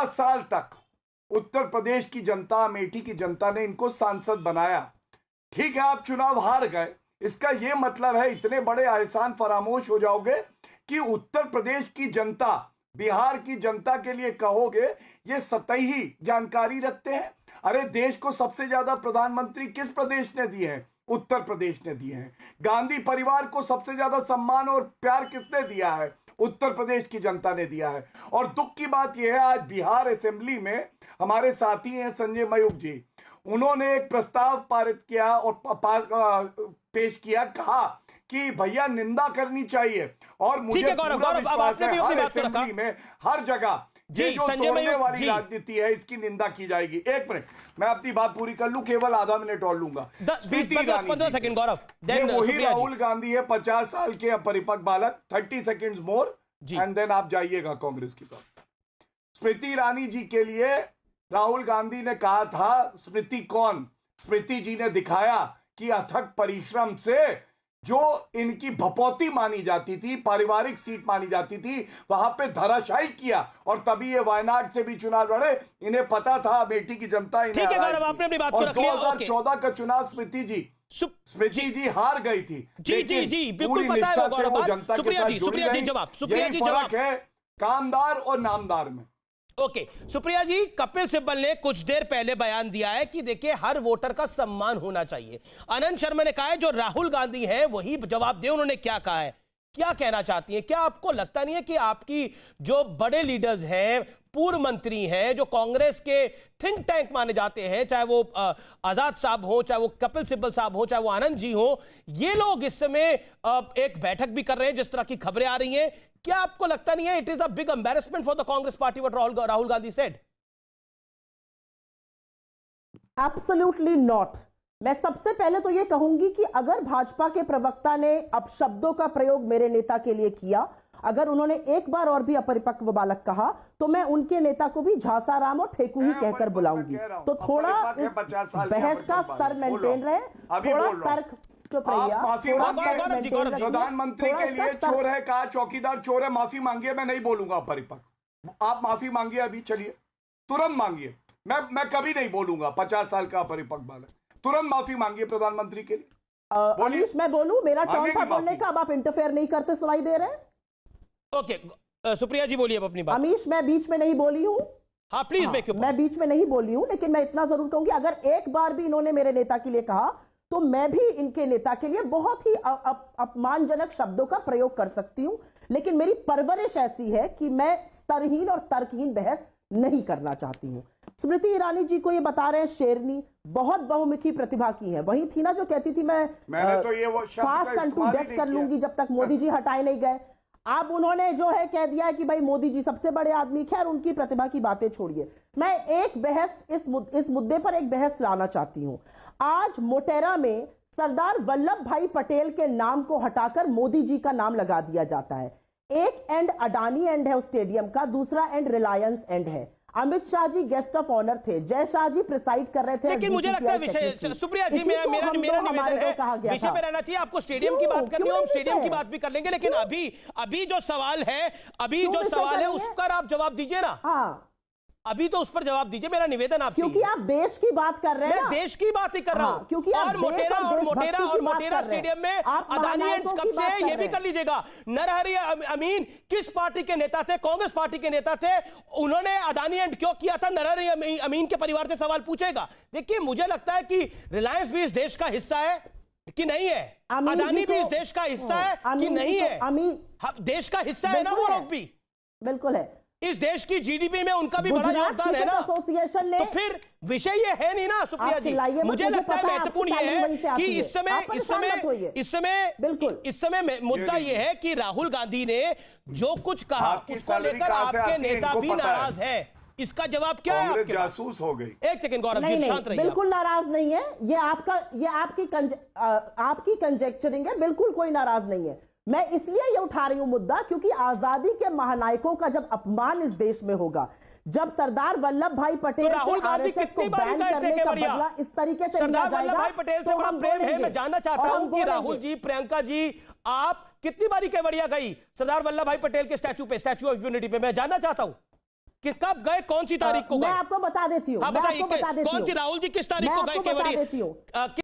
50 साल तक उत्तर प्रदेश की जनता, अमेठी की जनता ने इनको सांसद बनाया। ठीक है, आप चुनाव हार गए, इसका यह मतलब है इतने बड़े एहसान फरामोश हो जाओगे कि उत्तर प्रदेश की जनता, बिहार की जनता के लिए कहोगे ये सतही जानकारी रखते हैं। अरे देश को सबसे ज्यादा प्रधानमंत्री किस प्रदेश ने दिए हैं? उत्तर प्रदेश ने दिए हैं। गांधी परिवार को सबसे ज्यादा सम्मान और प्यार किसने दिया है? उत्तर प्रदेश की जनता ने दिया है। और दुख की बात यह है, आज बिहार असेंबली में हमारे साथी हैं संजय मयूख जी, उन्होंने एक प्रस्ताव पारित किया और पेश किया, कहा कि भैया निंदा करनी चाहिए। और मुझे पूरा विश्वास है हर असेंबली में, हर जगह ये जो तोड़ने वाली राजनीति है इसकी निंदा की जाएगी। एक मिनट, मैं अपनी बात पूरी कर लूं, केवल आधा मिनट और लूंगा। 15 सेकंड गौरव, वही राहुल गांधी है, 50 साल के अपरिपक्व बालक। 30 सेकंड्स मोर एंड देन आप जाइएगा कांग्रेस की बात। स्मृति ईरानी जी के लिए राहुल गांधी ने कहा था, स्मृति कौन? स्मृति जी ने दिखाया कि अथक परिश्रम से जो इनकी भपौती मानी जाती थी, पारिवारिक सीट मानी जाती थी, वहां पे धराशायी किया और तभी ये वायनाड से भी चुनाव लड़े। इन्हें पता था अमेठी की जनता इन्हें गौरव, आपने अपनी बात को रख लिया। 2014 का चुनाव स्मृति जी हार गई थी। जी बिल्कुल पता है गौरव, जनता के साथ जुड़ी रही। यही फर्क है कामदार और नामदार में। ओके, सुप्रिया जी, कपिल सिब्बल ने कुछ देर पहले बयान दिया है कि देखिए हर वोटर का सम्मान होना चाहिए। आनंद शर्मा ने कहा है जो राहुल गांधी हैं वही जवाब दे। उन्होंने क्या कहा है, क्या कहना चाहती हैं? क्या आपको लगता नहीं है कि आपकी जो बड़े लीडर्स हैं, पूर्व मंत्री हैं, जो कांग्रेस के थिंक टैंक माने जाते हैं, चाहे वो आजाद साहब हो, चाहे वो कपिल सिब्बल साहब हो, चाहे वो आनंद जी हो, ये लोग इस समय एक बैठक भी कर रहे हैं जिस तरह की खबरें आ रही हैं? क्या आपको लगता नहीं है it is a big embarrassment for the Congress party what Rahul Gandhi said? Absolutely not. मैं सबसे पहले तो यह कहूंगी कि अगर भाजपा के प्रवक्ता ने अपशब्दों का प्रयोग मेरे नेता के लिए किया, अगर उन्होंने एक बार और भी अपरिपक्व बालक कहा, तो मैं उनके नेता को भी झांसाराम और ठेकू ही कहकर बुलाऊंगी। तो थोड़ा बहस का स्तर मेंटेन रहे, थोड़ा तर्क। माफी मांगिए, प्रधानमंत्री के लिए चोर है कहा, चौकीदार चोर है, माफी मांगिए। मैं नहीं बोलूंगा परिपक्व, आप माफी मांगिए अभी, चलिए तुरंत मांगिए। मैं कभी नहीं बोलूंगा 50 साल का परिपक्व बालक। तुरंत माफी मांगिए प्रधानमंत्री के लिए। बोलिए, मैं बोलूं? मेरा टर्न था बोलने का, अब आप इंटरफेयर नहीं करते सुनाई दे रहे हैं। ओके, सुप्रिया जी बोलिए अपनी बात। अमीश, मैं बीच में नहीं बोली हूं। हाँ प्लीज। मैं बीच में नहीं बोली हूं, लेकिन मैं इतना जरूर कहूंगी, अगर एक बार भी इन्होंने मेरे नेता के लिए कहा तो मैं भी इनके नेता के लिए बहुत ही अपमानजनक शब्दों का प्रयोग कर सकती हूं। लेकिन मेरी परवरिश ऐसी है कि मैं स्तरहीन और तर्कहीन बहस नहीं करना चाहती हूं। स्मृति ईरानी जी को ये बता रहे हैं शेरनी, बहुत बहुमुखी प्रतिभा की है। वही थी ना जो कहती थी मैं तो ये वो फास्ट एंड टू डेथ कर लूंगी जब तक मोदी जी हटाए नहीं गए। अब उन्होंने जो है कह दिया है कि भाई मोदी जी सबसे बड़े आदमी। खैर, उनकी प्रतिभा की बातें छोड़िए, मैं एक बहस इस मुद्दे पर एक बहस लाना चाहती हूं। आज मोटेरा में सरदार वल्लभ भाई पटेल के नाम को हटाकर मोदी जी का नाम लगा दिया जाता है। एक एंड अडानी एंड है उस स्टेडियम का, दूसरा एंड रिलायंस एंड है। Amit Shah ji guest of honour थे, जय शाह जी प्रिसाइड कर रहे थे। लेकिन मुझे लगता है विषय, सुप्रिया जी, मेरा निवेदन है विषय पे रहना चाहिए। आपको स्टेडियम की बात करनी हो, हम स्टेडियम की बात भी कर लेंगे, लेकिन अभी जो सवाल है उस पर आप जवाब दीजिए ना। हाँ, अभी तो उस पर जवाब दीजिए, मेरा निवेदन आपसे। क्योंकि आप देश की बात कर रहे हैं। मैं देश की बात ही कर रहा हूं। क्योंकि और मोटेरा स्टेडियम में अदानी एंड कब से, ये भी कर लीजिएगा। नरहरि अमीन किस पार्टी के नेता थे? कांग्रेस पार्टी के नेता थे। उन्होंने अदानी एंड क्यों किया था? नरहरि अमीन के परिवार से सवाल पूछेगा। देखिए, मुझे लगता है कि रिलायंस भी इस देश का हिस्सा है कि नहीं है, अदानी भी इस देश का हिस्सा है कि नहीं है, देश का हिस्सा है ना वो लोग भी। बिल्कुल है, इस देश की जीडीपी में उनका भी बड़ा योगदान है ना। एसोसिएशन ने, तो फिर विषय ये है नहीं ना सुप्रिया जी। मुझे लगता है महत्वपूर्ण ये है कि इस समय मुद्दा ये है कि राहुल गांधी ने जो कुछ कहा उसको लेकर आपके नेता भी नाराज है। इसका जवाब क्या है? आपके जासूस हो गई। एक सेकंड गौरव जी, शांत रहिए। बिल्कुल नाराज नहीं है, ये आपकी कंजेक्चरिंग है, बिल्कुल कोई नाराज नहीं है। मैं इसलिए ये उठा रही हूं मुद्दा क्योंकि आजादी के महानायकों का जब अपमान इस देश में होगा, जब सरदार वल्लभ भाई पटेल तो राहुल गांधी कितनी बारी कहते हैं केवड़िया इस तरीके से सरदार वल्लभ भाई पटेल से बड़ा प्रेम है। मैं जानना चाहता हूं कि राहुल जी, प्रियंका जी, आप कितनी बारी केवड़िया गई सरदार वल्लभ भाई पटेल के स्टैचू ऑफ यूनिटी पे? मैं जानना चाहता हूं। कि कब गए, कौन सी तारीख को गए? मैं आपको बता देती हूँ। हाँ बताइए, कौन सी, राहुल जी किस तारीख को गए केवड़िया?